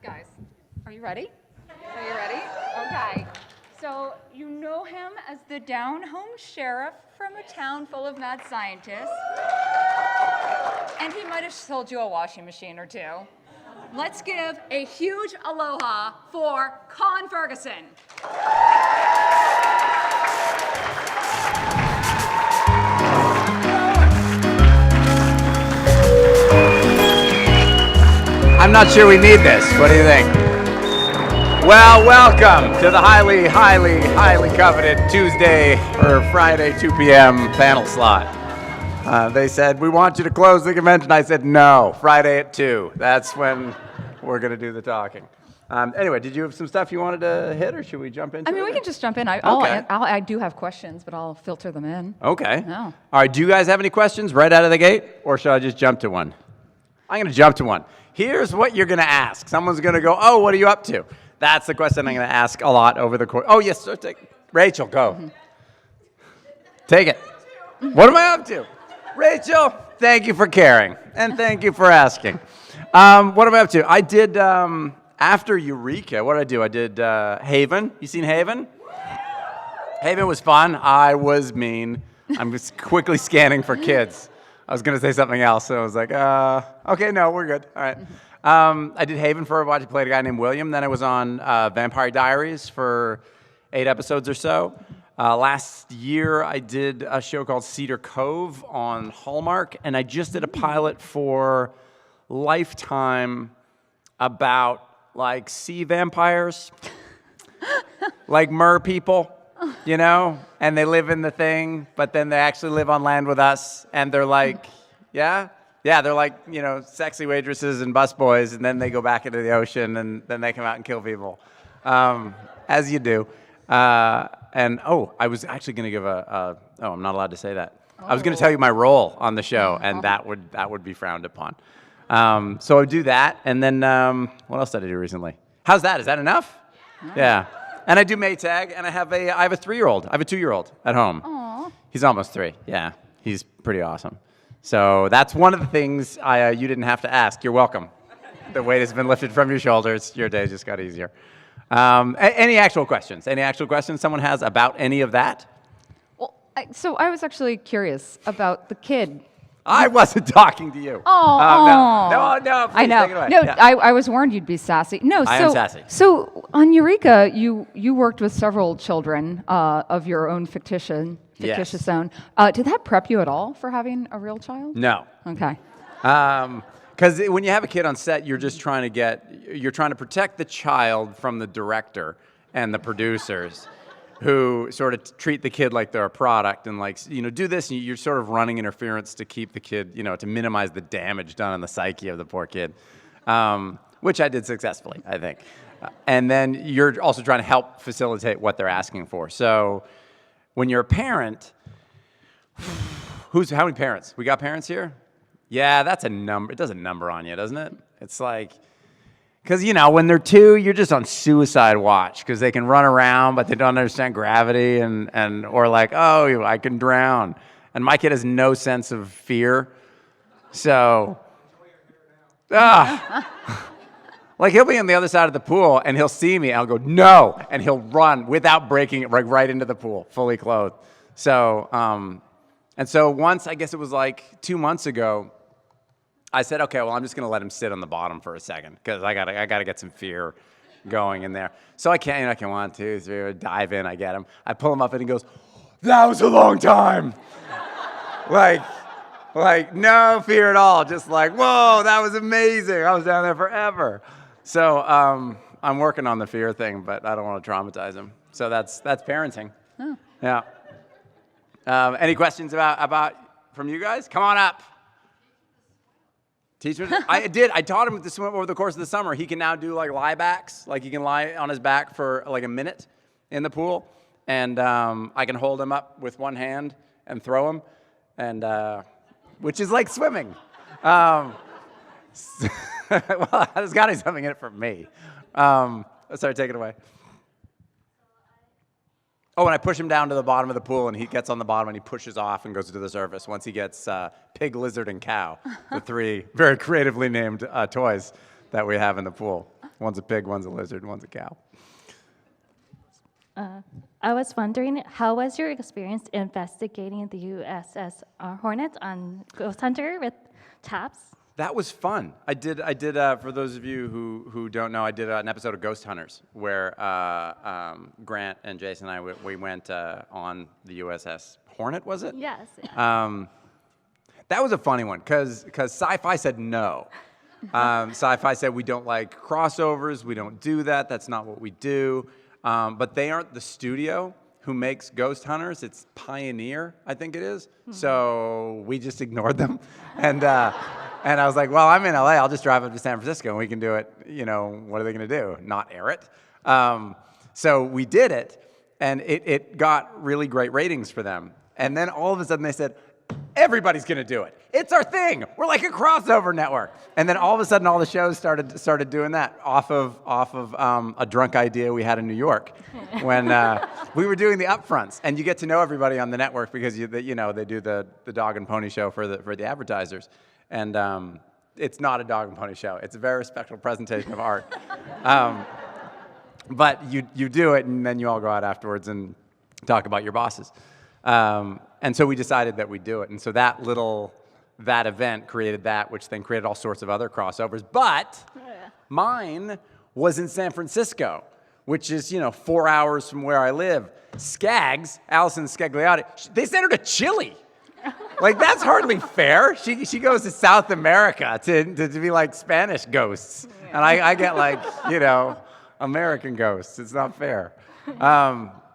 Guys, are you ready? Are you ready? Okay. So you know him as the down-home sheriff from a town full of mad scientists. And he might have sold you a washing machine or two. Let's give a huge aloha for Colin Ferguson. I'm not sure we need this. What do you think? Well, welcome to the highly coveted Tuesday or Friday 2 p.m. panel slot. They said, we want you to close the convention. I said, no, Friday at 2. That's when we're going to do the talking. Anyway, did you have some stuff you wanted to hit, or should we jump into it? I mean, we can just jump in. Okay. I do have questions, but I'll filter them in. Okay. No. All right, do you guys have any questions right out of the gate, or should I just jump to one? I'm going to jump to one. Here's what you're going to ask. Someone's going to go, oh, what are you up to? That's the question I'm going to ask a lot over the course. Oh, yes, sir, Rachel, go. Mm-hmm. Take it. What am I up to? Rachel, thank you for caring, and thank you for asking. What am I up to? I did, after Eureka, what did I do? I did Haven. You seen Haven? Haven was fun. I was mean. I'm just quickly scanning for kids. I was going to say something else, so I was like, okay, no, we're good. All right. I did Haven for a while. I played a guy named William. Then I was on Vampire Diaries for 8 episodes or so. Last year, I did a show called Cedar Cove on Hallmark, and I just did a pilot for Lifetime about, like, sea vampires, like mer people. You know, and they live in the thing, but then they actually live on land with us, and they're like, they're like, you know, sexy waitresses and busboys, and then they go back into the ocean, and then they come out and kill people, as you do. I was actually going to give I'm not allowed to say that. I was going to tell you my role on the show, and that would be frowned upon. So I would do that, and then what else did I do recently? How's that? Is that enough? Yeah. And I do Maytag, and I have a 3-year-old. I have a 2-year-old at home. Aww. He's almost 3. Yeah, he's pretty awesome. So that's one of the things you didn't have to ask. You're welcome. The weight has been lifted from your shoulders. Your day just got easier. Any actual questions? Any actual questions someone has about any of that? Well, so I was actually curious about the kid. I wasn't talking to you. Oh, no. I know. Take it away. No, yeah. I was warned you'd be sassy. No, I am sassy. So on Eureka, you worked with several children of your own fictitious own. Did that prep you at all for having a real child? No. Okay. Because when you have a kid on set, you're trying to protect the child from the director and the producers, who sort of treat the kid like they're a product and, like, you know, do this, and you're sort of running interference to keep the kid, you know, to minimize the damage done on the psyche of the poor kid, which I did successfully, I think. And then you're also trying to help facilitate what they're asking for. So when you're a parent, how many parents? We got parents here? Yeah, that's a number. It does a number on you, doesn't it? It's like, because, you know, when they're 2, you're just on suicide watch because they can run around, but they don't understand gravity or like, oh, I can drown. And my kid has no sense of fear. So, like, he'll be on the other side of the pool and he'll see me and I'll go, no. And he'll run without breaking it right into the pool, fully clothed. So, and so once, I guess it was like 2 months ago, I said, okay, well, I'm just going to let him sit on the bottom for a second because I gotta get some fear going in there. So I can 1, 2, 3, dive in, I get him. I pull him up and he goes, that was a long time. like no fear at all. Just like, whoa, that was amazing. I was down there forever. So I'm working on the fear thing, but I don't want to traumatize him. So that's parenting. Oh. Yeah. Any questions about from you guys? Come on up. Teach me. I taught him to swim over the course of the summer. He can now do, like, lie backs. Like, he can lie on his back for like a minute in the pool, and I can hold him up with one hand and throw him, and which is like swimming. Well, there's got to be something in it for me. Sorry, take it away. Oh, and I push him down to the bottom of the pool, and he gets on the bottom, and he pushes off and goes to the surface once he gets pig, lizard, and cow, the 3 very creatively named toys that we have in the pool. One's a pig, one's a lizard, one's a cow. I was wondering, how was your experience investigating the USS Hornet on Ghost Hunter with Taps? That was fun. I did. For those of you who don't know, I did an episode of Ghost Hunters where Grant and Jason and I we went on the USS Hornet. Was it? Yes. Yeah. That was a funny one because Sci-Fi said no. Sci-Fi said we don't like crossovers. We don't do that. That's not what we do. But they aren't the studio who makes Ghost Hunters. It's Pioneer, I think it is. So we just ignored them. And I was like, well, I'm in LA. I'll just drive up to San Francisco and we can do it. You know, what are they going to do? Not air it? So we did it, and it got really great ratings for them. And then all of a sudden they said, everybody's going to do it. It's our thing. We're like a crossover network. And then all of a sudden, all the shows started doing that off of a drunk idea we had in New York when we were doing the upfronts. And you get to know everybody on the network because they do the dog and pony show for the advertisers. And it's not a dog and pony show. It's a very respectful presentation of art. But you do it, and then you all go out afterwards and talk about your bosses. And so we decided that we'd do it. And so that event created that, which then created all sorts of other crossovers. But mine was in San Francisco, which is, 4 hours from where I live. Skaggs, Allison Scagliotti, they sent her to Chile. Like, that's hardly fair. She goes to South America to be like Spanish ghosts. And I get like, American ghosts. It's not fair.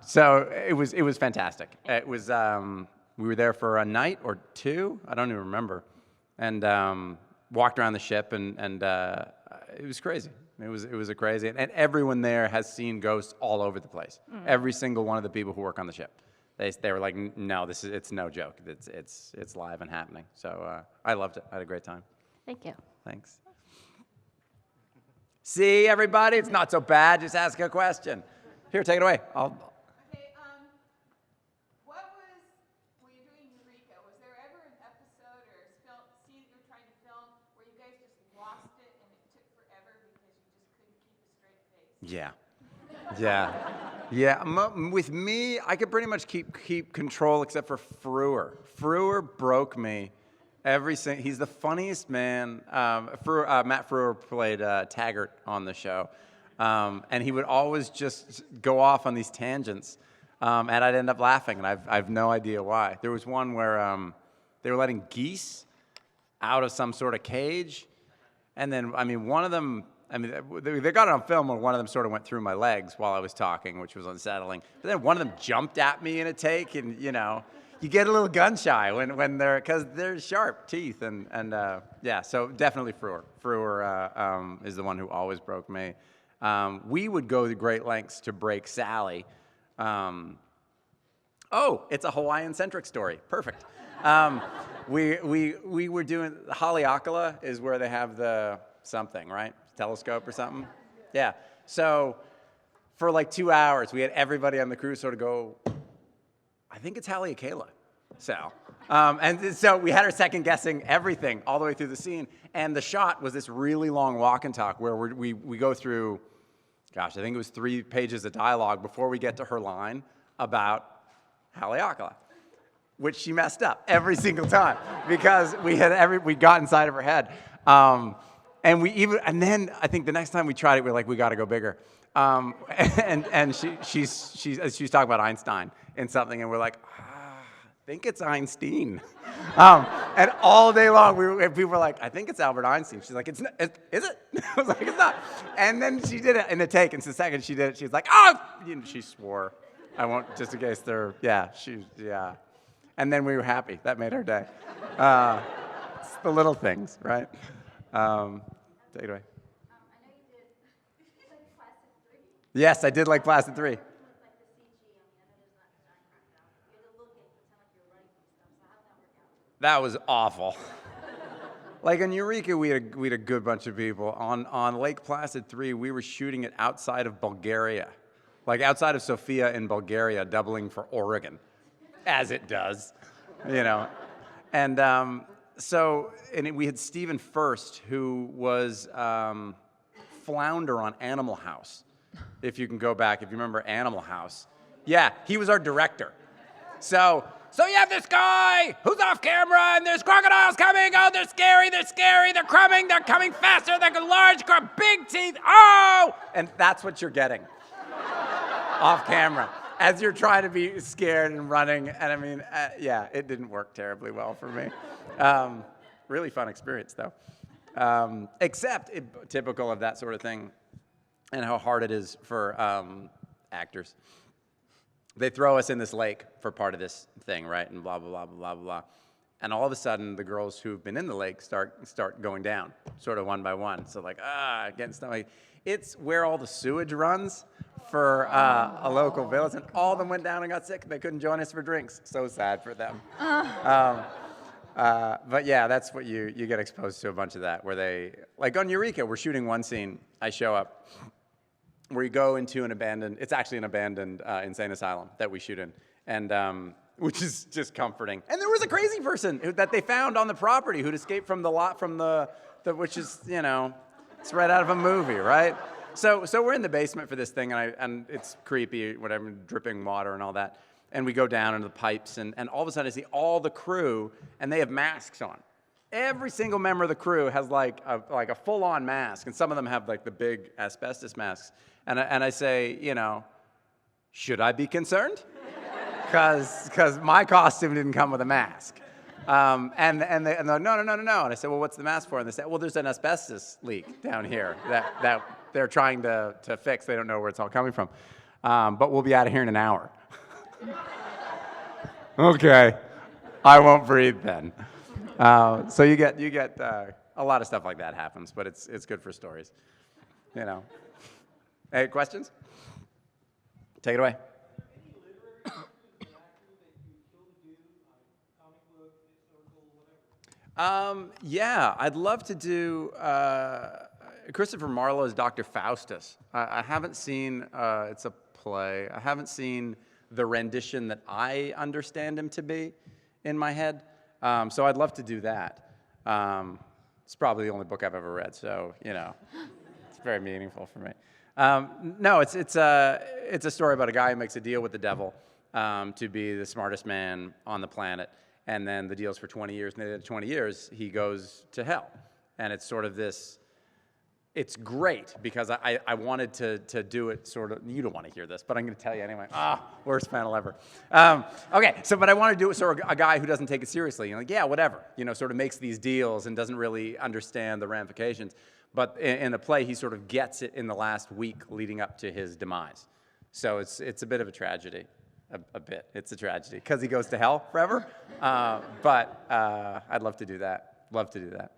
So it was fantastic. It was we were there for a night or two. I don't even remember, and walked around the ship, and it was crazy. It was a crazy, and everyone there has seen ghosts all over the place. Every single one of the people who work on the ship, they were like, no, it's no joke. It's live and happening. So I loved it. I had a great time. Thank you. Thanks. See, everybody, it's not so bad. Just ask a question. Here, take it away. Okay, what was, when you're doing Eureka, was there ever an episode or a scene that you were trying to film where you guys just lost it and it took forever because you just couldn't keep a straight face? Yeah. With me, I could pretty much keep control except for Frewer. Frewer broke me. He's the funniest man. Matt Frewer played Taggart on the show. And he would always just go off on these tangents, and I'd end up laughing, and I've no idea why. There was one where they were letting geese out of some sort of cage, and then, one of them, they got it on film where one of them sort of went through my legs while I was talking, which was unsettling. But then one of them jumped at me in a take, and, you get a little gun shy because they're sharp teeth, and so definitely Frewer. Frewer is the one who always broke me. We would go to great lengths to break Sally. It's a Hawaiian-centric story. Perfect. We were doing Haleakala is where they have the something, right? Telescope or something. Yeah. So for like 2 hours, we had everybody on the crew sort of go, I think it's Haleakala, Sal. And so we had her second guessing everything all the way through the scene. And the shot was this really long walk and talk where we go through, I think it was 3 pages of dialogue before we get to her line about Haleakala, which she messed up every single time because we got inside of her head. And then I think the next time we tried it, we were like, we got to go bigger. And she's talking about Einstein and something, and we're like, I think it's Einstein. And all day long, people were like, I think it's Albert Einstein. She's like, is it? I was like, it's not. And then she did it in a take, and the second she did it, she was like, she swore. I won't, just in case yeah. And then we were happy. That made our day. It's the little things, right? Take it away. I know you did like Placid 3. Yes, I did like Placid 3. Like the CG, I know there's not design background. You had to look and pretend like you were writing some stuff. So how'd that work out? That was awful. Like in Eureka, we had a good bunch of people. On Lake Placid 3, we were shooting it outside of Bulgaria. Like outside of Sofia in Bulgaria, doubling for Oregon, as it does, And we had Stephen First, who was Flounder on Animal House. If you can go back, if you remember Animal House. Yeah, he was our director. So you have this guy who's off camera, and there's crocodiles coming. Oh, they're scary, they're coming faster, they're large, big teeth, oh! And that's what you're getting off camera as you're trying to be scared and running. And I mean, yeah, it didn't work terribly well for me. Really fun experience, though. Except typical of that sort of thing and how hard it is for actors. They throw us in this lake for part of this thing, right? And blah, blah, blah, blah, blah, blah. And all of a sudden, the girls who've been in the lake start going down, sort of one by one. So like, getting stuff. It's where all the sewage runs for a local village. And all of them went down and got sick. They couldn't join us for drinks. So sad for them. But yeah, that's what you get exposed to a bunch of that, where they, like on Eureka, we're shooting one scene. I show up. Where you go into an abandoned, it's actually an abandoned insane asylum that we shoot in, and which is just comforting. And there was a crazy person that they found on the property who'd escaped from the lot from the which is, you know, it's right out of a movie, right? So we're in the basement for this thing, and it's creepy, whatever, dripping water and all that. And we go down into the pipes, and all of a sudden I see all the crew, and they have masks on. Every single member of the crew has like a full-on mask, and some of them have like the big asbestos masks. And I say, you know, should I be concerned? Because my costume didn't come with a mask. And they're no. And I said, well, what's the mask for? And they said, well, there's an asbestos leak down here that they're trying to fix. They don't know where it's all coming from. But we'll be out of here in an hour. Okay, I won't breathe then. So you get a lot of stuff like that happens, but it's good for stories, you know. Hey, questions? Take it away. Any literary characters of an actor that you kill to do, comic book, historical, whatever? Yeah, I'd love to do Christopher Marlowe's Dr. Faustus. I haven't seen, it's a play. I haven't seen the rendition that I understand him to be in my head. So I'd love to do that. It's probably the only book I've ever read, so, you know, it's very meaningful for me. No, it's a story about a guy who makes a deal with the devil to be the smartest man on the planet, and then the deal's for 20 years, and at the end of 20 years, he goes to hell. And it's sort of this, it's great, because I wanted to do it sort of, you don't want to hear this, but I'm going to tell you anyway. Worst panel ever. Okay, but I want to do it sort of a guy who doesn't take it seriously. Like, yeah, whatever, you know, sort of makes these deals and doesn't really understand the ramifications. But in the play, he sort of gets it in the last week leading up to his demise. So it's a bit of a tragedy, a bit. It's a tragedy, because he goes to hell forever. But I'd love to do that. Love to do that.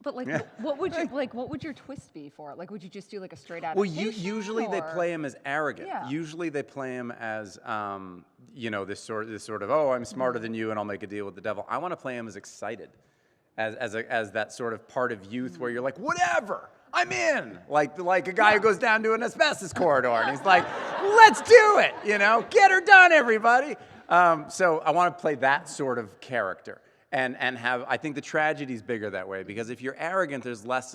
But like, Yeah. what would your twist be for it? Like, would you just do like a straight Well, adaptation? usually they or- play him as arrogant. Yeah. Usually they play him as, you know, this sort of, oh, I'm smarter than you, and I'll make a deal with the devil. I want to play him as excited, as that sort of part of youth where you're like, whatever, I'm in. Like a guy who goes down to an asbestos corridor, and he's like, let's do it, you know, get her done, everybody. So I want to play that sort of character. And have, I think the tragedy's bigger that way, because if you're arrogant, there's less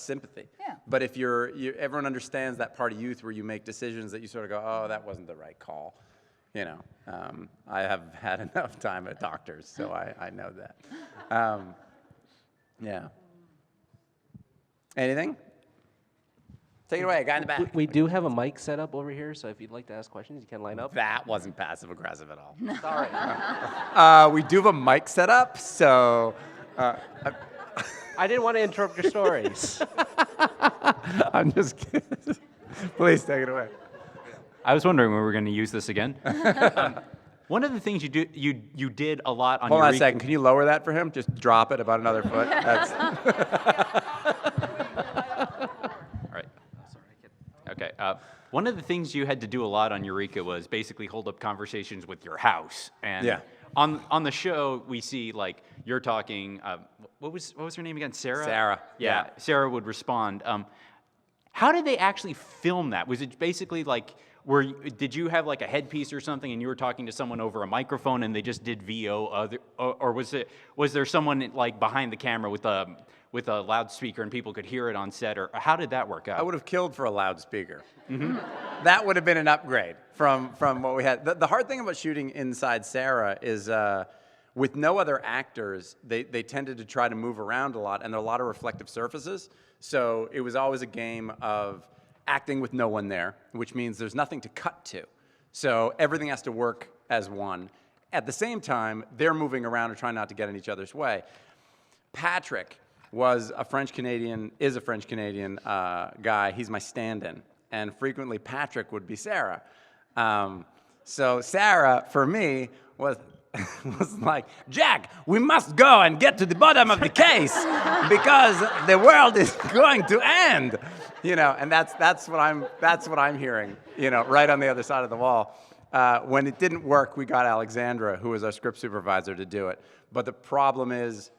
sympathy. Yeah. But if everyone understands that part of youth where you make decisions that you sort of go, oh, that wasn't the right call. You know, I have had enough time at doctors, so I know that. Yeah. Anything? Take it away, guy in the back. We do have a mic set up over here, so if you'd like to ask questions, you can line up. That wasn't passive aggressive at all. Sorry. We do have a mic set up, so. I didn't want to interrupt your stories. I'm just kidding. Please take it away. I was wondering when we were going to use this again. One of the things you did a lot on Hold on a Eureka- second. Can you lower that for him? Just drop it about another foot. That's... All right. Okay. One of the things you had to do a lot on Eureka was basically hold up conversations with your house. And Yeah. on the show, we see like you're talking. What was her name again? Sarah. Sarah, Yeah. yeah. Sarah would respond. How did they actually film that? Was it basically like? Did you have like a headpiece or something, and you were talking to someone over a microphone, and they just did VO, or was there someone like behind the camera with with a loudspeaker and people could hear it on set, or how did that work out? I would have killed for a loudspeaker. That would have been an upgrade from what we had. The hard thing about shooting inside Sarah is with no other actors, they tended to try to move around a lot, and there are a lot of reflective surfaces. So it was always a game of acting with no one there, which means there's nothing to cut to. So everything has to work as one. At the same time, they're moving around and trying not to get in each other's way. Patrick is a French-Canadian guy. He's my stand-in. And frequently, Patrick would be Sarah. So Sarah, for me, was like, Jack, we must go and get to the bottom of the case because the world is going to end. And that's what I'm hearing, right on the other side of the wall. When it didn't work, we got Alexandra, who was our script supervisor, to do it. But the problem is,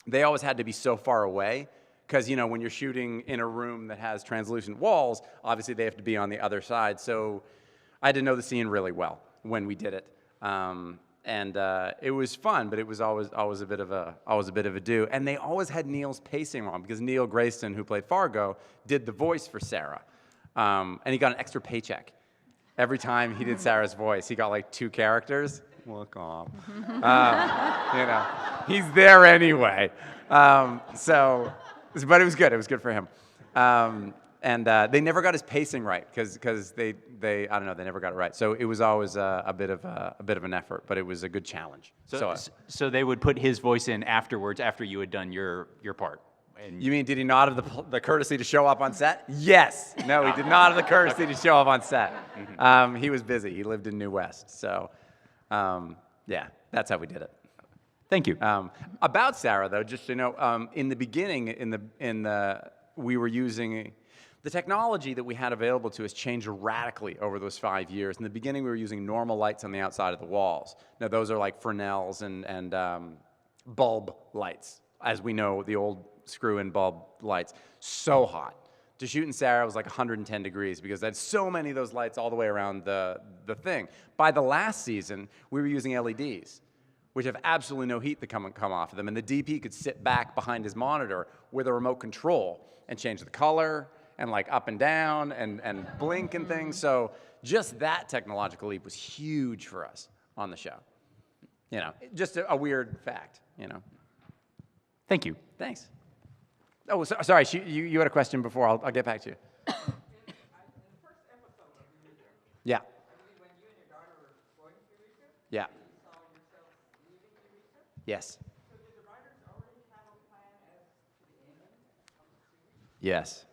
they always had to be so far away, because when you're shooting in a room that has translucent walls, obviously they have to be on the other side. So I had to know the scene really well when we did it, and it was fun, but it was always a bit of a do. And they always had Neil's pacing wrong, because Neil Grayston, who played Fargo, did the voice for Sarah, and he got an extra paycheck every time he did Sarah's voice. He got like 2 characters. Look off. He's there anyway. But it was good. It was good for him. And they never got his pacing right because they I don't know, they never got it right. So it was always a bit of an effort, but it was a good challenge. So they would put his voice in afterwards, after you had done your part. And you mean, did he not have the courtesy to show up on set? Yes. No, he did not have the courtesy to show up on set. He was busy. He lived in New West. So, yeah, that's how we did it. Thank you. About Sarah, though, just so you know, in the beginning, we were using the technology that we had available to us changed radically over those 5 years. In the beginning, we were using normal lights on the outside of the walls. Now, those are like Fresnels and bulb lights, as we know, the old screw-in bulb lights. So hot. To shoot in Sarah was like 110 degrees because they had so many of those lights all the way around the thing. By the last season, we were using LEDs, which have absolutely no heat that come off of them. And the DP could sit back behind his monitor with a remote control and change the color and like up and down and blink and things. So just that technological leap was huge for us on the show. Just a weird fact, Thank you. Thanks. Oh, sorry, you had a question before. I'll get back to you. In the first episode of Eureka, Yeah. I believe when you and your daughter were going to Eureka, Yeah. you saw yourself leaving Eureka. Yes. So did the writers already have a plan as to the ending of the series? Yes.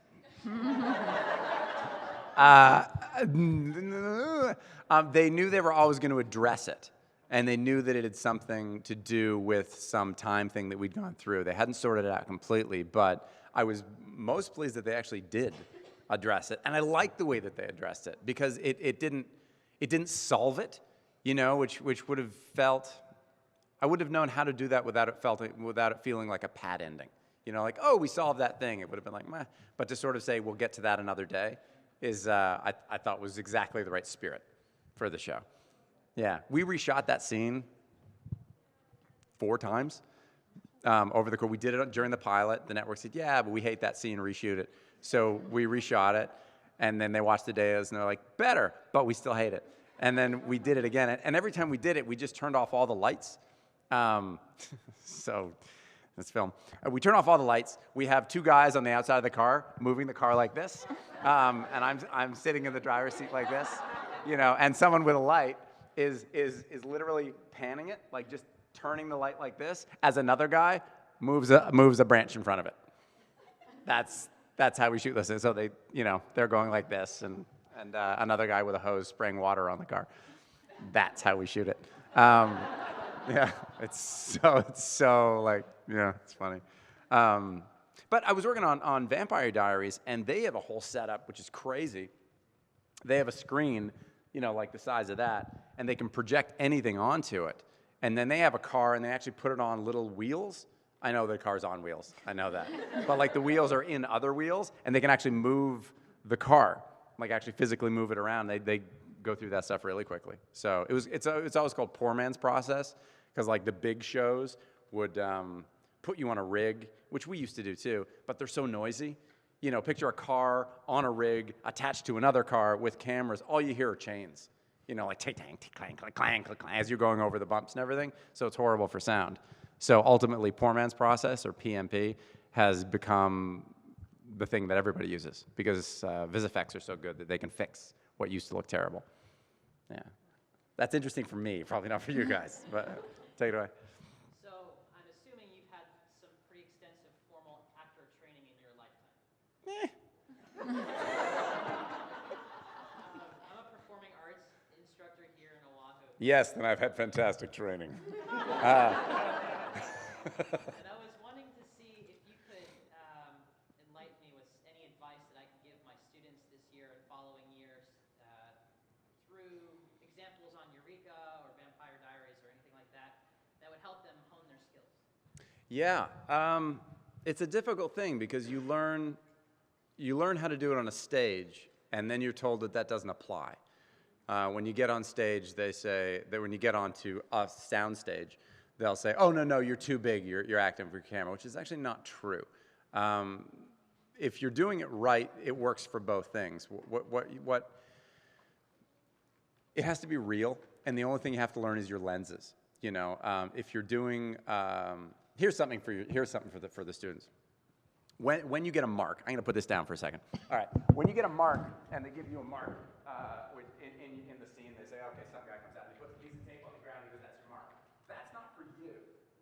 They knew they were always going to address it, and they knew that it had something to do with some time thing that we'd gone through. They hadn't sorted it out completely, but I was most pleased that they actually did address it, and I liked the way that they addressed it because it didn't solve it, which would have felt. I wouldn't have known how to do that without it feeling like a pat ending. Like, oh, we solved that thing. It would have been like, meh. But to sort of say, we'll get to that another day, is I thought was exactly the right spirit for the show. Yeah, we reshot that scene 4 times over the course. We did it during the pilot. The network said, yeah, but we hate that scene, reshoot it. So we reshot it, and then they watched the days, and they're like, better, but we still hate it. And then we did it again, and every time we did it, we just turned off all the lights. So let's film. We turn off all the lights. We have 2 guys on the outside of the car moving the car like this, and I'm sitting in the driver's seat like this, and someone with a light is literally panning it, like just turning the light like this, as another guy moves a branch in front of it. That's how we shoot this. So they, they're going like this, and another guy with a hose spraying water on the car. That's how we shoot it. Yeah, it's so like, yeah, it's funny. But I was working on Vampire Diaries, and they have a whole setup, which is crazy. They have a screen, like the size of that, and they can project anything onto it. And then they have a car, and they actually put it on little wheels. I know the car's on wheels. I know that. But like the wheels are in other wheels, and they can actually move the car, like actually physically move it around. They go through that stuff really quickly. So it's always called poor man's process, because like the big shows would put you on a rig, which we used to do too, but they're so noisy. You know, picture a car on a rig attached to another car with cameras. All you hear are chains. You know, like tick-tang, tick-clang, click-clang, click-clang, as you're going over the bumps and everything. So it's horrible for sound. So ultimately, poor man's process, or PMP, has become the thing that everybody uses because VisFX are so good that they can fix what used to look terrible. Yeah. That's interesting for me, probably not for you guys, but take it away. So I'm assuming you've had some pretty extensive formal actor training in your lifetime. I'm a performing arts instructor here in Oahu. Yes, then I've had fantastic training. And I was wanting to see if you could enlighten me with any advice that I could give my students this year and following years through examples on Eureka or Vampire Diaries or anything like that that would help them hone their skills. Yeah, it's a difficult thing because you learn how to do it on a stage, and then you're told that that doesn't apply. When you get on stage, they say that when you get onto a sound stage, they'll say, "Oh no, you're too big. You're acting for your camera," which is actually not true. If you're doing it right, it works for both things. It has to be real, and the only thing you have to learn is your lenses. You know, if you're doing, here's something for the students. When you get a mark, I'm going to put this down for a second. All right, when you get a mark, and they give you a mark in the scene, they say, okay, some guy comes out and he puts a piece of tape on the ground and he goes, that's your mark. That's not for you.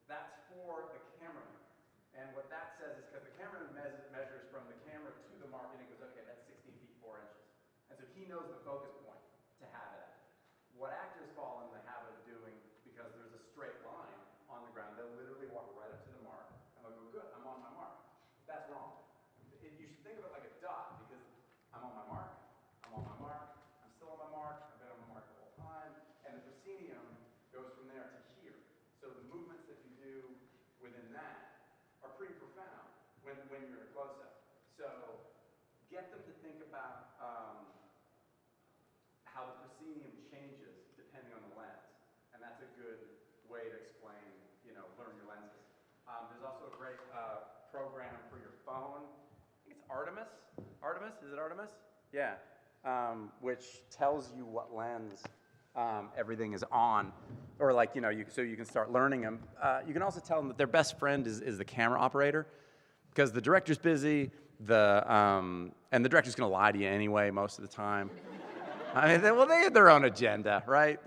That's for the cameraman. And what that says is because the cameraman measures from the camera to the mark, and he goes, okay, that's 16 feet 4 inches. And so he knows the focus point to have it at. What actors fall in the habit of doing, because there's a straight line on the ground, they'll literally walk right up to the mark, and they'll go, good, I'm on my mark. That's wrong. You should think of it like a dot, because I'm on my mark, I'm on my mark, I'm still on my mark, I've been on my mark the whole time, and the proscenium goes from there to here. So the movements that you do within that are pretty profound when you're in a close-up. So get them to think about how the proscenium changes depending on the lens, and that's a good way to explain, learn your lenses. There's also a great program for your phone. I think it's Artemis. Artemis? Is it Artemis? Yeah. Which tells you what lens everything is on, or so you can start learning them. You can also tell them that their best friend is the camera operator, because the director's busy, and the director's going to lie to you anyway most of the time. I mean, they have their own agenda, right?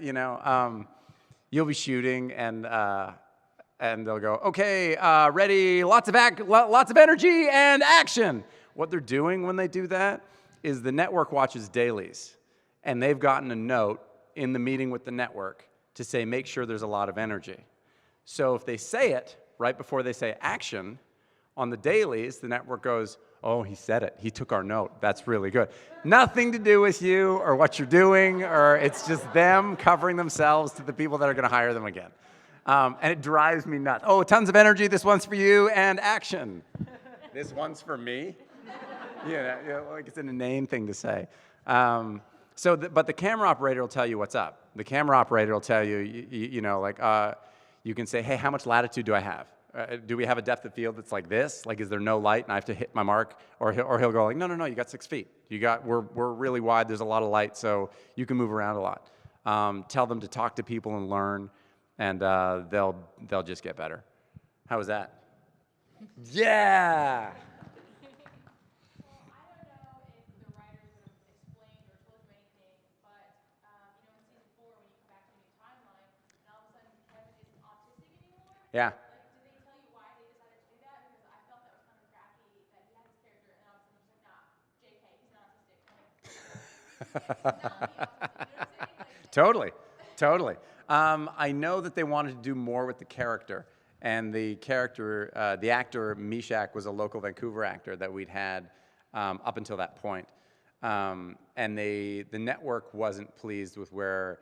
You'll be shooting, and they'll go, okay, ready, lots of energy and action. What they're doing when they do that is the network watches dailies, and they've gotten a note in the meeting with the network to say, make sure there's a lot of energy. So if they say it right before they say action, on the dailies, the network goes, oh, he said it. He took our note. That's really good. Nothing to do with you or what you're doing, or it's just them covering themselves to the people that are going to hire them again. And it drives me nuts. Oh, tons of energy. This one's for you, and action. This one's for me. Like it's an inane thing to say. But the camera operator will tell you what's up. The camera operator will tell you, you can say, hey, how much latitude do I have? Do we have a depth of field that's like this? Like, is there no light and I have to hit my mark? Or he'll go like, no, you got 6 feet. We're really wide. There's a lot of light, so you can move around a lot. Tell them to talk to people and learn, and they'll just get better. How was that? Yeah. Well, I don't know if the writers would have explained or told you anything, but in season 4, when you come back to a new timeline, and all of a sudden Kevin isn't autistic anymore. Yeah. Like, did they tell you why they decided to do that? Because I felt that was kind of crappy that he had his character, and all of a sudden he's like, nah, JK, he's not autistic. I'm like, he's not autistic. You know what I'm saying? Totally. I know that they wanted to do more with the character. And the actor, Mishak, was a local Vancouver actor that we'd had up until that point. And the network wasn't pleased with where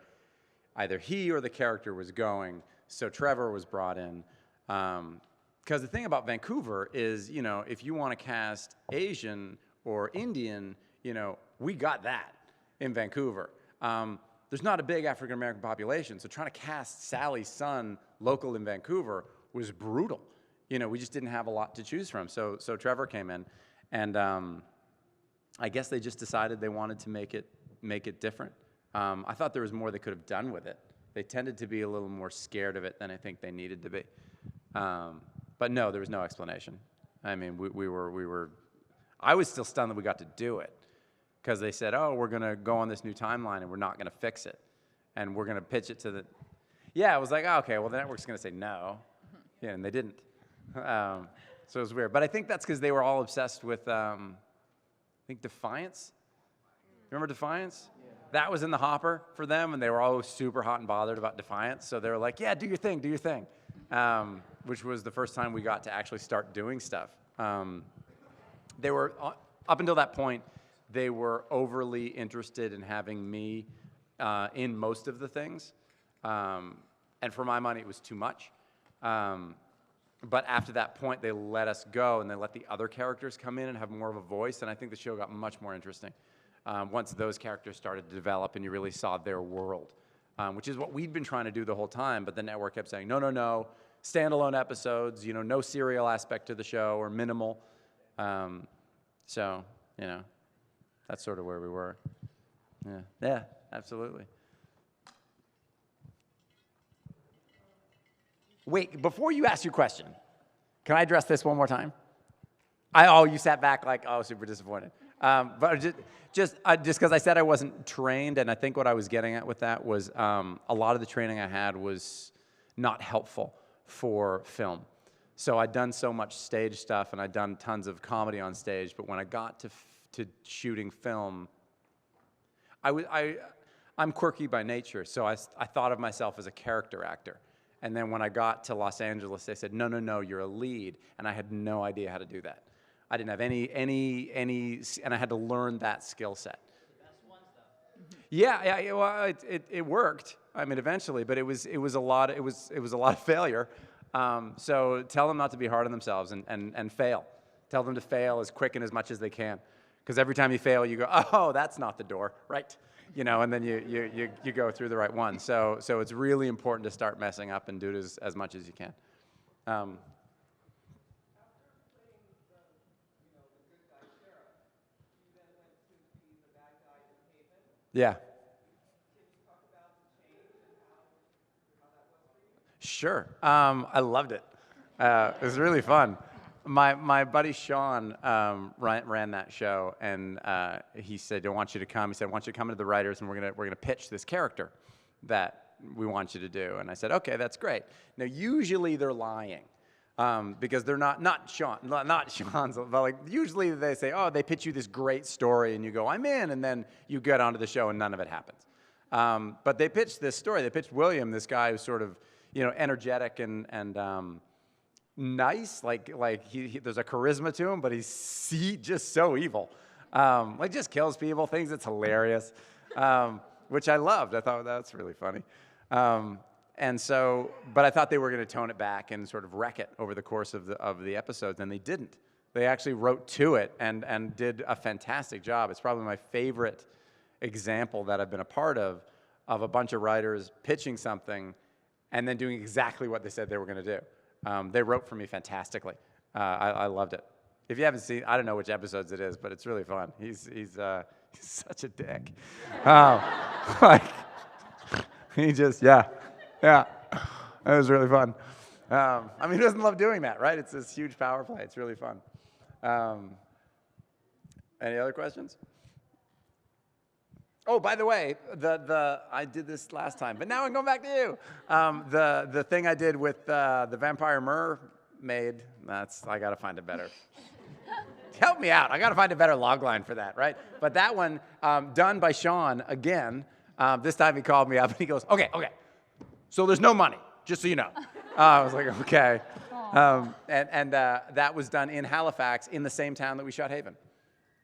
either he or the character was going, so Trevor was brought in. Because the thing about Vancouver is, if you want to cast Asian or Indian, we got that in Vancouver. There's not a big African-American population, so trying to cast Sally's son local in Vancouver was brutal. we just didn't have a lot to choose from. So Trevor came in, and I guess they just decided they wanted to make it different. I thought there was more they could have done with it. They tended to be a little more scared of it than I think they needed to be. But no, there was no explanation. I mean, we were. I was still stunned that we got to do it, because they said, "Oh, we're gonna go on this new timeline, and we're not gonna fix it, and we're gonna pitch it to the." Yeah, it was like, oh, okay, well, the network's gonna say no, yeah, and they didn't. So it was weird. But I think that's because they were all obsessed with, I think, Defiance. Remember Defiance? Yeah. That was in the hopper for them, and they were always super hot and bothered about Defiance. So they were like, yeah, do your thing, which was the first time we got to actually start doing stuff. They were, up until that point, they were overly interested in having me in most of the things. And for my money, it was too much. But after that point, they let us go, and they let the other characters come in and have more of a voice, and I think the show got much more interesting once those characters started to develop and you really saw their world, which is what we'd been trying to do the whole time, but the network kept saying, no, standalone episodes, no serial aspect to the show, or minimal. So, that's sort of where we were. Yeah, absolutely. Wait, before you ask your question, can I address this one more time? You sat back like, super disappointed. But just because I said I wasn't trained, and I think what I was getting at with that was a lot of the training I had was not helpful for film. So I'd done so much stage stuff, and I'd done tons of comedy on stage, but when I got to shooting film, I'm quirky by nature, so I thought of myself as a character actor. And then when I got to Los Angeles, they said, no, you're a lead. And I had no idea how to do that. I didn't have any, and I had to learn that skill set. The best ones, though. Yeah, well, it worked. I mean, eventually, but it was a lot of failure. So tell them not to be hard on themselves and fail. Tell them to fail as quick and as much as they can. Because every time you fail, you go, oh, that's not the door, right? And then you go through the right one. So it's really important to start messing up and do it as much as you can. After playing the good guy sheriff, you then went to be the bad guy in Haven. Yeah. Can you talk about the change and how that was for you? Sure. I loved it. It was really fun. My buddy Sean ran that show, and he said, "I want you to come." He said, "I want you to come into the writers, and we're gonna pitch this character that we want you to do." And I said, "Okay, that's great." Now, usually they're lying because they're not Sean's, but like usually they say, "Oh, they pitch you this great story," and you go, "I'm in," and then you get onto the show and none of it happens. But they pitched this story. They pitched William, this guy who's sort of energetic and nice, like he there's a charisma to him, but he's just so evil. Just kills people, thinks it's hilarious, which I loved. I thought that's really funny. But I thought they were going to tone it back and sort of wreck it over the course of the episodes, and they didn't. They actually wrote to it and did a fantastic job. It's probably my favorite example that I've been a part of a bunch of writers pitching something and then doing exactly what they said they were going to do. They wrote for me fantastically. I loved it. If you haven't seen, I don't know which episodes it is, but it's really fun. He's such a dick. Yeah. It was really fun. Who doesn't love doing that, right? It's this huge power play. It's really fun. Any other questions? Oh, by the way, I did this last time, but now I'm going back to you. The thing I did with the vampire mermaid, I got to find a better. Help me out. I got to find a better logline for that, right? But that one, done by Sean again. This time he called me up and he goes, okay. So there's no money, just so you know. I was like, okay. That was done in Halifax, in the same town that we shot Haven.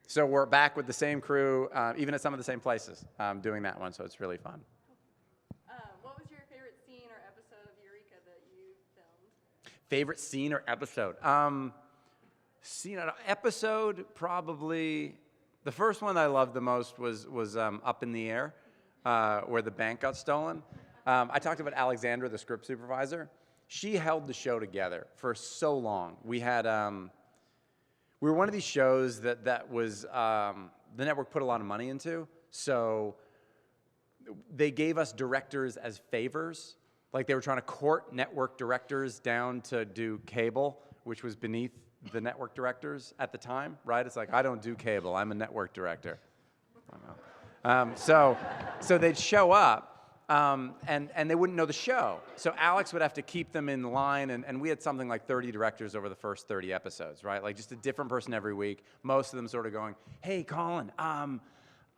So we're back with the same crew, even at some of the same places, doing that one, so it's really fun. What was your favorite scene or episode of Eureka that you filmed? Favorite scene or episode? Episode, probably, the first one I loved the most was Up in the Air, where the bank got stolen. I talked about Alexandra, the script supervisor, she held the show together for so long. We had, we were one of these shows that was, the network put a lot of money into, so they gave us directors as favors. Like they were trying to court network directors down to do cable, which was beneath the network directors at the time, right? It's like, I don't do cable, I'm a network director. So they'd show up, and they wouldn't know the show. So Alex would have to keep them in line, and we had something like 30 directors over the first 30 episodes, right? Like just a different person every week, most of them sort of going, hey, Colin,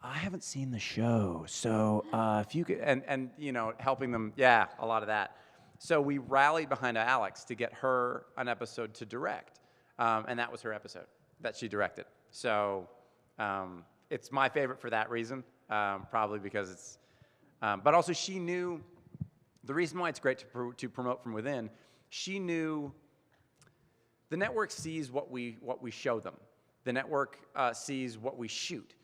I haven't seen the show, so if you could, and you know, helping them, yeah, a lot of that. So we rallied behind Alex to get her an episode to direct, and that was her episode that she directed. So it's my favorite for that reason, probably because it's, but also she knew, the reason why it's great to promote from within, she knew the network sees what we show them. The network sees what we shoot.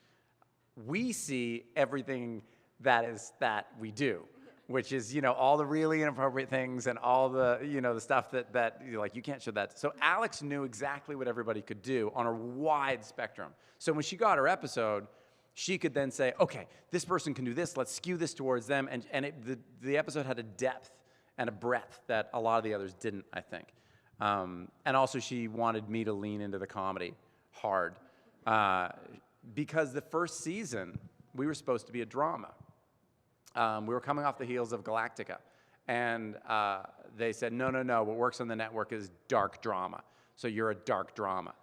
We see everything that we do, which is, you know, all the really inappropriate things and all the, you know, the stuff that you're like, you can't show that. So Alex knew exactly what everybody could do on a wide spectrum. So when she got her episode, she could then say, okay, this person can do this, let's skew this towards them, and the episode had a depth and a breadth that a lot of the others didn't, I think. And also she wanted me to lean into the comedy hard. Because the first season, we were supposed to be a drama. We were coming off the heels of Galactica. And they said, no, what works on the network is dark drama. So you're a dark drama.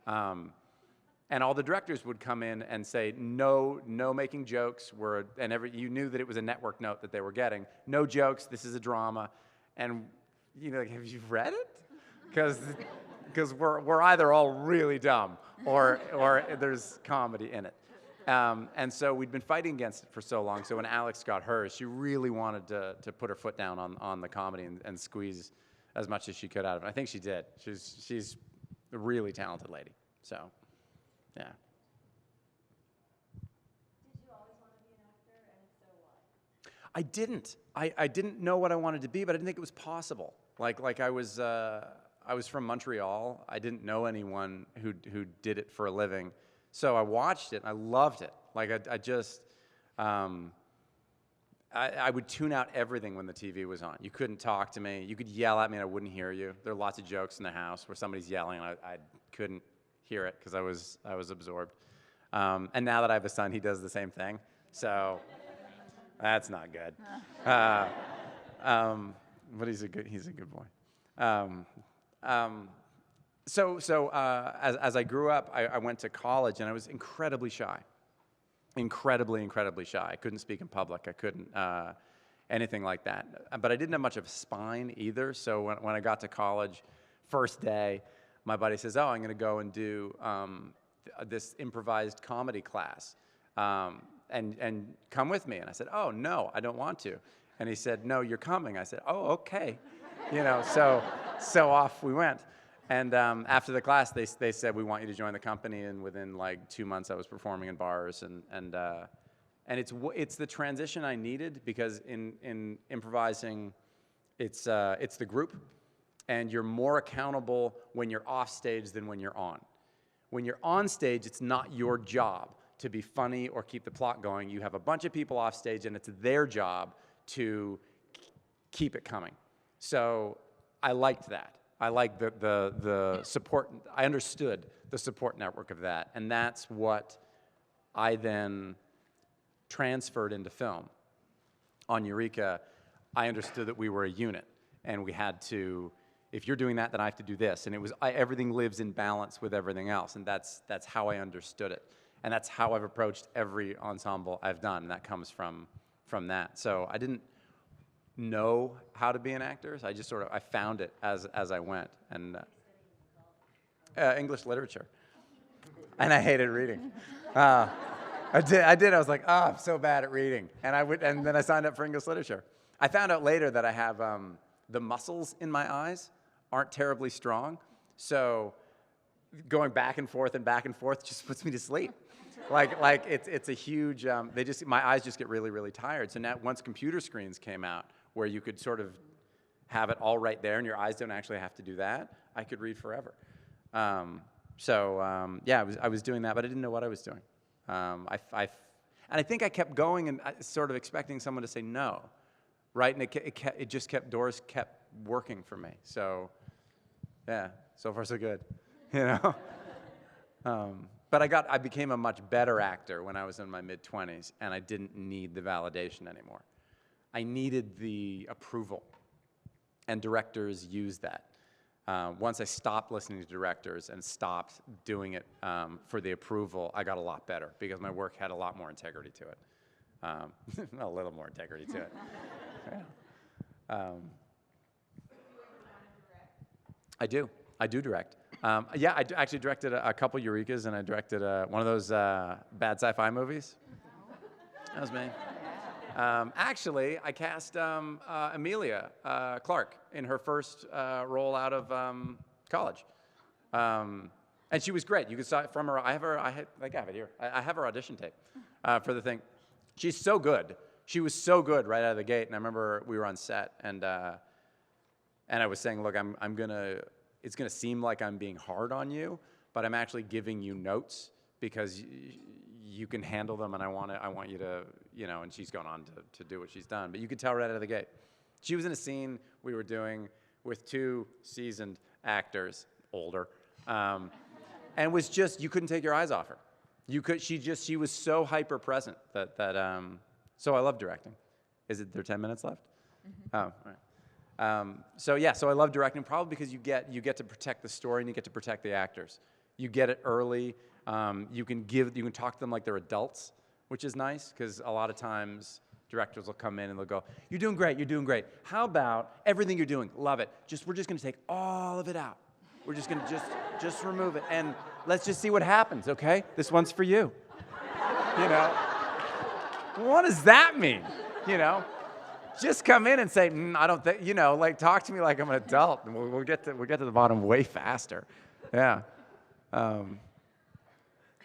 And all the directors would come in and say, no making jokes. You knew that it was a network note that they were getting. No jokes, this is a drama. And, you know, like, have you read it? Because we're either all really dumb or there's comedy in it. And so we'd been fighting against it for so long. So when Alex got hers, she really wanted to put her foot down on the comedy and squeeze as much as she could out of it. I think she did. She's a really talented lady. So, yeah. Did you always want to be an actor, and if so, why? I didn't. I didn't know what I wanted to be, but I didn't think it was possible. Like I was from Montreal. I didn't know anyone who did it for a living. So I watched it, and I loved it. Like, I would tune out everything when the TV was on. You couldn't talk to me. You could yell at me, and I wouldn't hear you. There are lots of jokes in the house where somebody's yelling, and I couldn't hear it because I was absorbed. And now that I have a son, he does the same thing. So that's not good. But he's a good boy. So as I grew up, I went to college, and I was incredibly shy. Incredibly shy. I couldn't speak in public. I couldn't anything like that. But I didn't have much of a spine either. So when I got to college, first day, my buddy says, "Oh, I'm going to go and do this improvised comedy class, and come with me." And I said, "Oh no, I don't want to." And he said, "No, you're coming." I said, "Oh, okay." You know, so off we went. And after the class, they said, "We want you to join the company." And within like 2 months, I was performing in bars. And it's the transition I needed, because in improvising, it's the group, and you're more accountable when you're off stage than when you're on. When you're on stage, it's not your job to be funny or keep the plot going. You have a bunch of people off stage, and it's their job to keep it coming. So I liked that. I liked the support. I understood the support network of that, and that's what I then transferred into film. On Eureka, I understood that we were a unit, and we had to, if you're doing that, then I have to do this. And it was, everything lives in balance with everything else, and that's how I understood it. And that's how I've approached every ensemble I've done, and that comes from that. So I didn't know how to be an actor, so I just I found it as I went. And English literature. And I hated reading. I did. I was like, I'm so bad at reading. And then I signed up for English literature. I found out later that I have the muscles in my eyes aren't terribly strong, so going back and forth just puts me to sleep. Like it's a huge. My eyes just get really tired. So now, once computer screens came out, where you could sort of have it all right there and your eyes don't actually have to do that, I could read forever. Yeah, I was doing that, but I didn't know what I was doing. And I think I kept going and sort of expecting someone to say no, right? And it just kept, doors kept working for me. So, yeah, so far so good, you know? But I became a much better actor when I was in my mid-20s, and I didn't need the validation anymore. I needed the approval, and directors use that. Once I stopped listening to directors and stopped doing it for the approval, I got a lot better because my work had a lot more integrity to it. A little more integrity to it. Yeah. I do direct. Yeah, I actually directed a couple Eurekas, and I directed one of those bad sci-fi movies. That was me. Actually, I cast Emilia Clarke in her first role out of college, and she was great. You could saw it from her. I have it here. I have her audition tape for the thing. She's so good. She was so good right out of the gate. And I remember we were on set, and I was saying, look, it's gonna seem like I'm being hard on you, but I'm actually giving you notes because you can handle them, and I want you to, you know, and she's gone on to do what she's done. But you could tell right out of the gate. She was in a scene we were doing with two seasoned actors, older, and it was just, you couldn't take your eyes off her. She was so hyper present so I love directing. Is it there 10 minutes left? Mm-hmm. Oh, all right. So I love directing probably because you get to protect the story and you get to protect the actors. You get it early. You can talk to them like they're adults, which is nice because a lot of times directors will come in and they'll go, "You're doing great. How about everything you're doing? Love it. We're just going to take all of it out. We're just going to just remove it and let's just see what happens. Okay, this one's for you." You know, what does that mean? You know. Just come in and say, I don't think, you know, like talk to me like I'm an adult, and we'll get to the bottom way faster. Yeah.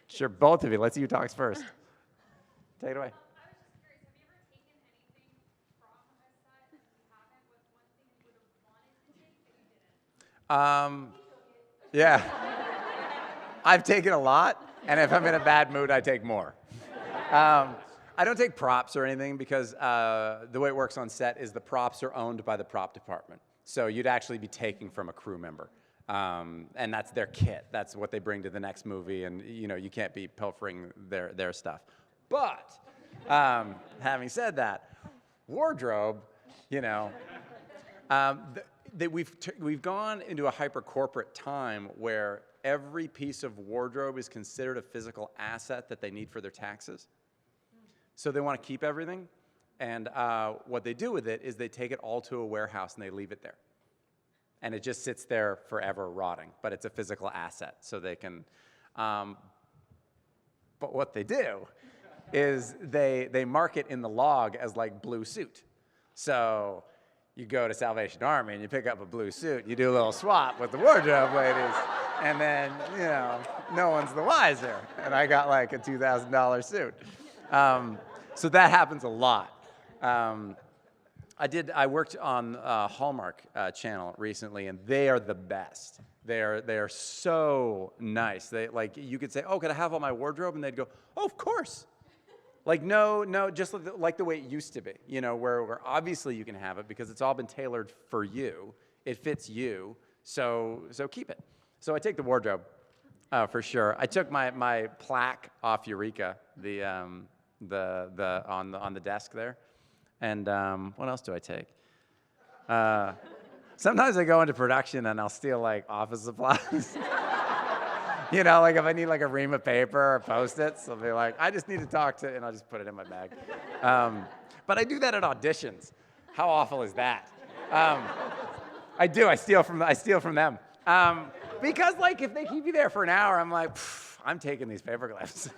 Sure, both of you. Let's see who talks first. Take it away. I was just curious, have you ever taken anything from a set and you haven't? What's one thing you would have wanted to take that you didn't? Yeah. I've taken a lot, and if I'm in a bad mood, I take more. I don't take props or anything because the way it works on set is the props are owned by the prop department. So you'd actually be taking from a crew member. And that's their kit. That's what they bring to the next movie. And you know, you can't be pilfering their stuff. But having said that, wardrobe, you know, we've gone into a hyper corporate time where every piece of wardrobe is considered a physical asset that they need for their taxes. So they want to keep everything, and what they do with it is they take it all to a warehouse and they leave it there. And it just sits there forever rotting, but it's a physical asset, so they can, but what they do is they mark it in the log as like blue suit. So you go to Salvation Army and you pick up a blue suit, you do a little swap with the wardrobe ladies, and then, you know, no one's the wiser. And I got like a $2,000 suit. So that happens a lot. I worked on Hallmark channel recently, and they are the best. They are so nice. They, like, you could say, "Oh, could I have all my wardrobe?" And they'd go, "Oh, of course." Like, no, just like the way it used to be, you know, where obviously you can have it because it's all been tailored for you. It fits you, so keep it. So I take the wardrobe for sure. I took my plaque off Eureka, on the desk there. And what else do I take? Sometimes I go into production and I'll steal like office supplies. You know, like if I need like a ream of paper or Post-its, I'll be like, I just need to talk to, and I'll just put it in my bag. But I do that at auditions. How awful is that? I do. I steal from them. Because like if they keep you there for an hour, I'm like, I'm taking these paper clips.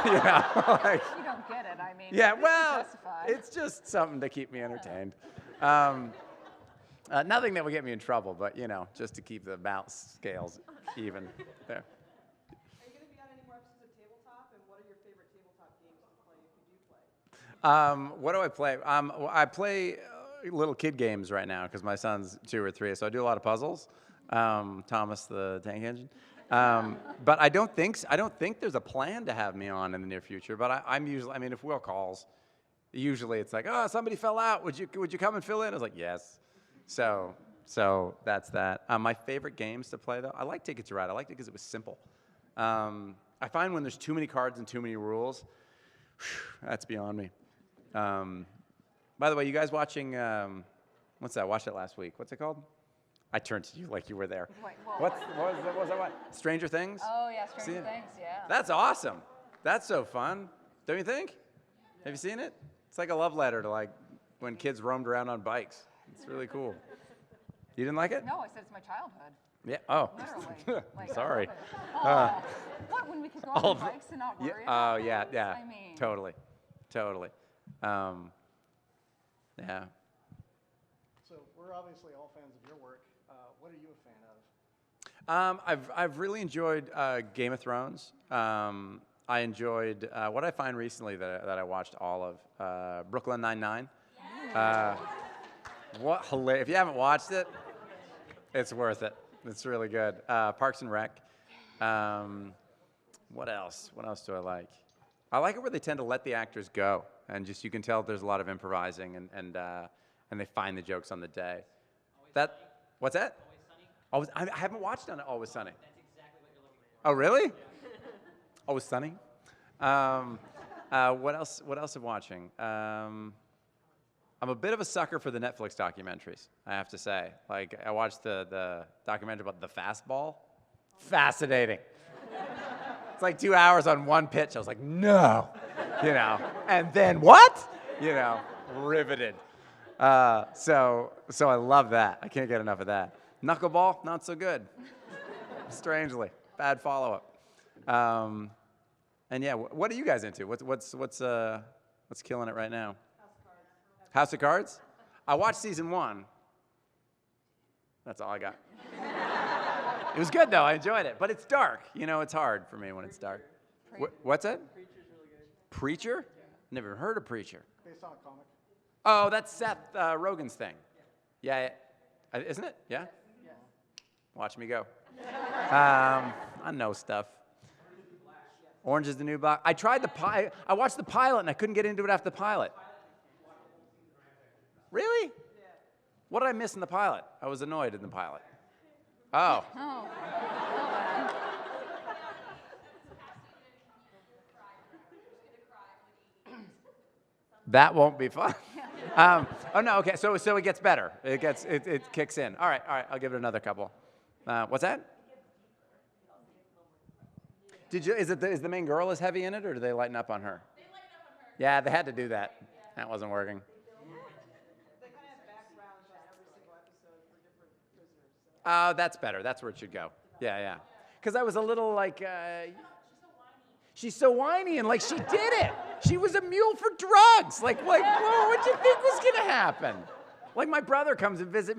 You know, like, You don't get it, I mean. yeah, this is well, justified. it's just something to keep me entertained. Nothing that will get me in trouble, but you know, just to keep the balance scales even there. Are you going to be on any more episodes of Tabletop? And what are your favorite tabletop games to play if you do play? What do I play? I play little kid games right now because my son's 2 or 3, so I do a lot of puzzles. Thomas the Tank Engine. But I don't think there's a plan to have me on in the near future. But I'm usually, I mean, if Will calls, usually it's like, oh, somebody fell out. Would you come and fill in? I was like, yes. So that's that. My favorite games to play though, I like Ticket to Ride. I liked it because it was simple. I find when there's too many cards and too many rules, that's beyond me. By the way, you guys watching? What's that? I watched it last week. What's it called? I turned to you like you were there. Wait, whoa. What was that one? Stranger Things? Oh, yeah, Stranger See it? Things, yeah. That's awesome. That's so fun. Don't you think? Have you seen it? It's like a love letter to like when kids roamed around on bikes. It's really cool. You didn't like it? No, I said it's my childhood. Yeah. Oh. Literally. Like, Sorry. I love it. What, when we could go on bikes and not worry about Oh, yeah, things? yeah. I mean. Totally. Yeah. So we're obviously all fans of your work. What are you a fan of? I've really enjoyed Game of Thrones. I enjoyed what I find recently that I watched all of Brooklyn Nine-Nine. What hilarious! If you haven't watched it, it's worth it. It's really good. Parks and Rec. What else? What else do I like? I like it where they tend to let the actors go, and just you can tell there's a lot of improvising, and they find the jokes on the day. What's that? Always, I haven't watched on Always Sunny. That's exactly what you're looking for. Oh, really? Always Sunny. What else? What else am I watching? I'm a bit of a sucker for the Netflix documentaries, I have to say. Like, I watched the documentary about the fastball. Fascinating. It's like 2 hours on one pitch. I was like, no, and then what? Riveted. So I love that. I can't get enough of that. Knuckleball, not so good. Strangely, bad follow-up. And yeah, what are you guys into? What's killing it right now? House of Cards? I watched season 1. That's all I got. It was good though. I enjoyed it, but it's dark. It's hard for me when it's dark. What's that? Preacher's really good. Preacher? Never heard of Preacher. Based on a comic. Oh, that's Seth Rogen's thing. Yeah, isn't it? Yeah? Watch me go. I know stuff. Orange is the New Black. I tried I watched the pilot and I couldn't get into it after the pilot. Really? What did I miss in the pilot? I was annoyed in the pilot. Oh. Oh. That won't be fun. Oh no, okay. So it gets better. It kicks in. All right. I'll give it another couple. What's that? Is the main girl as heavy in it, or do they lighten up on her? They lighten up on her. Yeah, they had to do that. That wasn't working. They kind of have backgrounds on every single episode for different prisoners. So. Oh, that's better. That's where it should go. Yeah. Because I was a little like, she's so whiny, and like she did it. She was a mule for drugs. Like, whoa, what'd you think was gonna happen? Like my brother comes and visits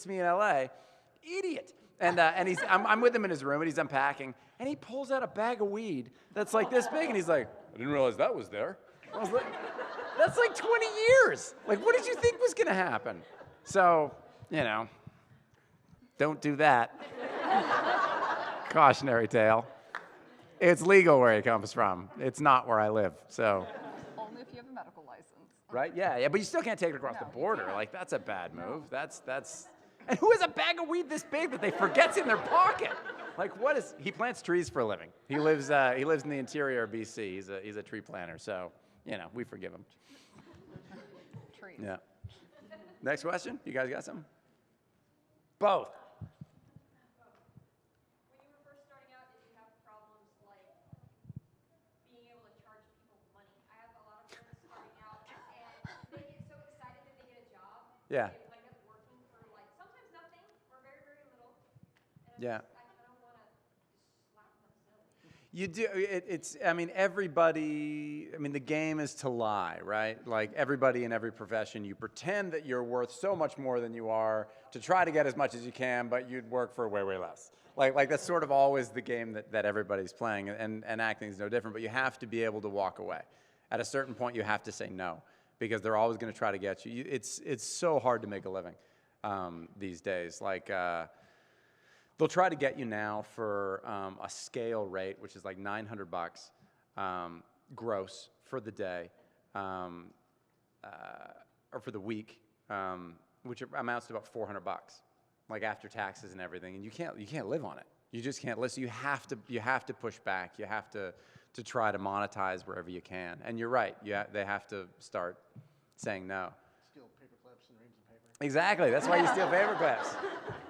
me in LA, idiot. And I'm with him in his room, and he's unpacking, and he pulls out a bag of weed that's like this big, and he's like, I didn't realize that was there. I was like, that's like 20 years. Like, what did you think was gonna happen? So, don't do that. Cautionary tale. It's legal where he comes from. It's not where I live, so. Only if you have a medical license. Right, yeah, but you still can't take it across the border. Like, that's a bad move. That's. And who has a bag of weed this big that they forget's in their pocket? Like, he plants trees for a living. He lives in the interior of BC. He's a tree planter, so, we forgive him. Trees. Yeah. Next question, you guys got some? Both. When you were first starting out, did you have problems like being able to charge people money? I have a lot of friends starting out, and they get so excited that they get a job. Yeah. They wind up working for sometimes nothing or very, very little. And Yeah. I don't want to just slap them silly. You do. Everybody, the game is to lie, right? Like everybody in every profession, you pretend that you're worth so much more than you are to try to get as much as you can, but you'd work for way, way less. Like that's sort of always the game that everybody's playing, and acting is no different, but you have to be able to walk away. At a certain point, you have to say no, because they're always going to try to get you. It's so hard to make a living these days. Like they'll try to get you now for a scale rate, which is like $900 gross for the day or for the week, which amounts to about $400, like after taxes and everything. And you can't live on it. You just can't live. So you have to push back. You have to try to monetize wherever you can. And you're right. Yeah, they have to start saying no. Steal paper clips and reams of paper. Exactly. That's why you steal paper clips.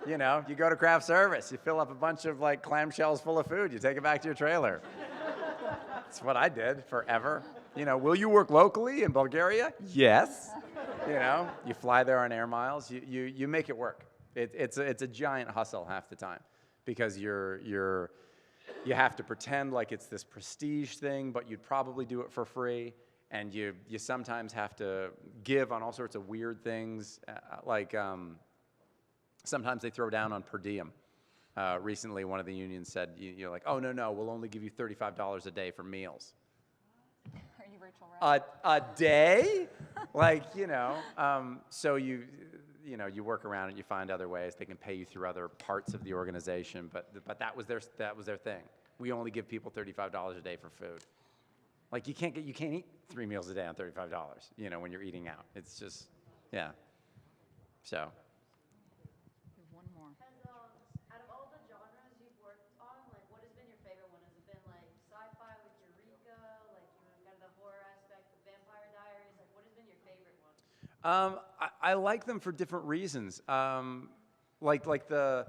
You know, you go to craft service. You fill up a bunch of like clamshells full of food. You take it back to your trailer. That's what I did forever. You know, will you work locally in Bulgaria? Yes. You know, you fly there on air miles. You make it work. It's a giant hustle half the time because you have to pretend like it's this prestige thing, but you'd probably do it for free. And you sometimes have to give on all sorts of weird things. Sometimes they throw down on per diem. Recently, one of the unions said, you're like, oh, no, we'll only give you $35 a day for meals. Are you Rachel Ray? A day? Like, so you work around it, you find other ways. They can pay you through other parts of the organization, but that was their thing. We only give people $35 a day for food. Like you can't eat 3 meals a day on $35, when you're eating out. It's just, yeah. So. One more. Out of all the genres you've worked on, like what has been your favorite one? Has it been like sci-fi with Eureka, like kind of the horror aspect, the Vampire Diaries? Like what has been your favorite one? I like them for different reasons. Like the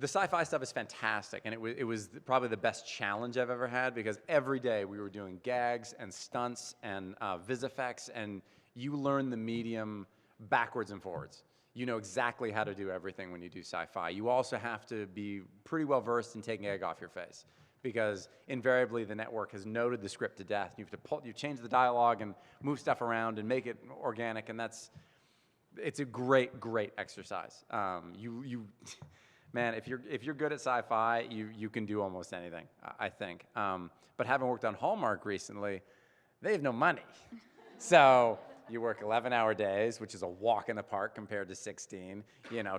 sci-fi stuff is fantastic, and it was probably the best challenge I've ever had because every day we were doing gags and stunts and vis effects, and you learn the medium backwards and forwards. You know exactly how to do everything when you do sci-fi. You also have to be pretty well versed in taking egg off your face because invariably the network has noted the script to death. You have to change the dialogue and move stuff around and make it organic, and it's a great exercise. Man, if you're good at sci-fi, you can do almost anything, I think. But having worked on Hallmark recently, they have no money. So you work 11-hour days, which is a walk in the park compared to 16.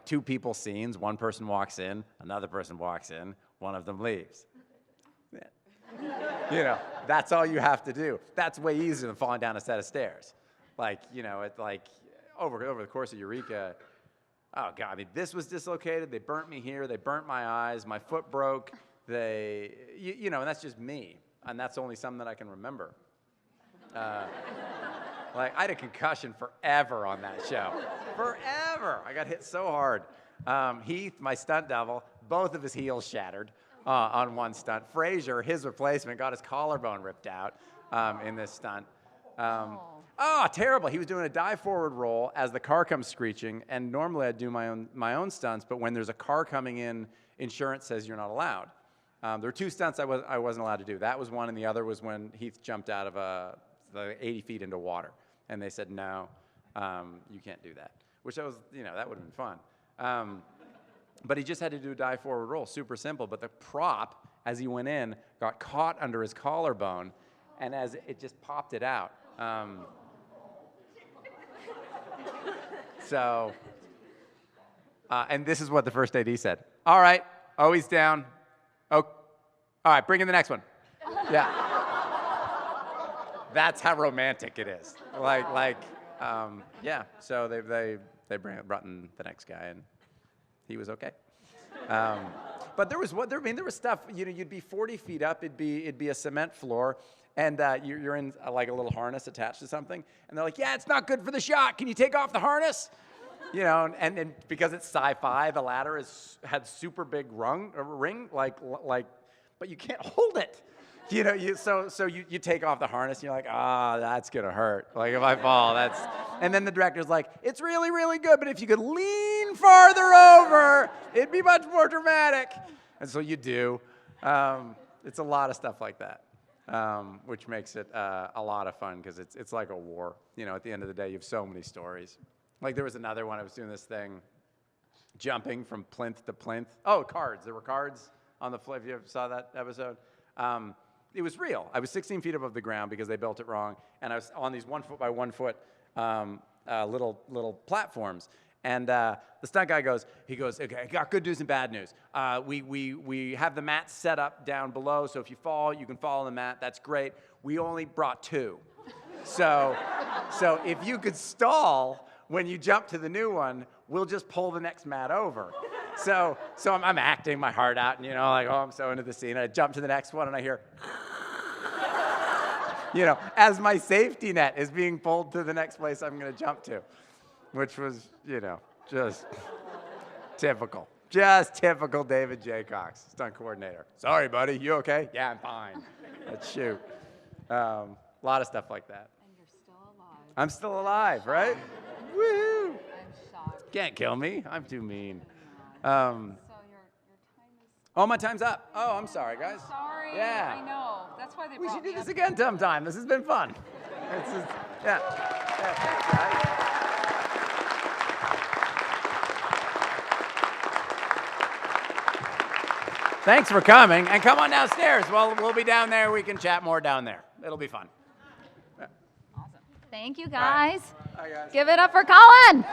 2 people scenes, one person walks in, another person walks in, one of them leaves. That's all you have to do. That's way easier than falling down a set of stairs. Over the course of Eureka, oh God, I mean, this was dislocated. They burnt me here. They burnt my eyes. My foot broke. And that's just me. And that's only something that I can remember. I had a concussion forever on that show. Forever. I got hit so hard. Heath, my stunt double, both of his heels shattered on one stunt. Frazier, his replacement, got his collarbone ripped out in this stunt. Terrible. He was doing a dive forward roll as the car comes screeching, and normally I'd do my own stunts, but when there's a car coming in, insurance says you're not allowed. There were 2 stunts I wasn't allowed to do. That was one, and the other was when Heath jumped out of 80 feet into water, and they said, no, you can't do that, which that would have been fun. But he just had to do a dive forward roll, super simple, but the prop, as he went in, got caught under his collarbone, and as it just popped it out. And this is what the first AD said. All right, he's down. Oh, all right, bring in the next one. Yeah. That's how romantic it is. Yeah. So they brought in the next guy, and he was okay. But there was stuff. You'd be 40 feet up. It'd be a cement floor. And you're in a little harness attached to something, and they're like, "Yeah, it's not good for the shot. Can you take off the harness?" And because it's sci-fi, the ladder had super big ring, but you can't hold it. So you take off the harness, and you're like, that's gonna hurt. Like if I fall, that's. And then the director's like, "It's really, really good, but if you could lean farther over, it'd be much more dramatic." And so you do. It's a lot of stuff like that. Which makes it a lot of fun because it's like a war. At the end of the day, you have so many stories. Like there was another one, I was doing this thing, jumping from plinth to plinth. Oh, cards. There were cards on the floor. If you ever saw that episode. It was real. I was 16 feet above the ground because they built it wrong, and I was on these 1 foot by 1 foot little platforms. And the stunt guy goes, okay, I got good news and bad news. We have the mats set up down below, so if you fall, you can fall on the mat. That's great. We only brought 2. So if you could stall when you jump to the new one, we'll just pull the next mat over. So I'm acting my heart out, and like, oh, I'm so into the scene. I jump to the next one, and I hear, as my safety net is being pulled to the next place I'm going to jump to, which was, just typical. Just typical David J. Cox, stunt coordinator. Sorry, buddy, you okay? Yeah, I'm fine. Let's shoot. A lot of stuff like that. And you're still alive. I'm still alive, right? Woohoo! I'm shocked. Can't kill me. I'm too mean. So your time is. Oh, my time's up. Oh, I'm sorry, guys. Sorry. Yeah. I know. That's why they We brought should do me this up again here. sometime. This has been fun. Yeah. Thanks, guys. Thanks for coming, and come on downstairs. Well, we'll be down there. We can chat more down there. It'll be fun. Awesome. Thank you, guys. Bye, guys. Give it up for Colin.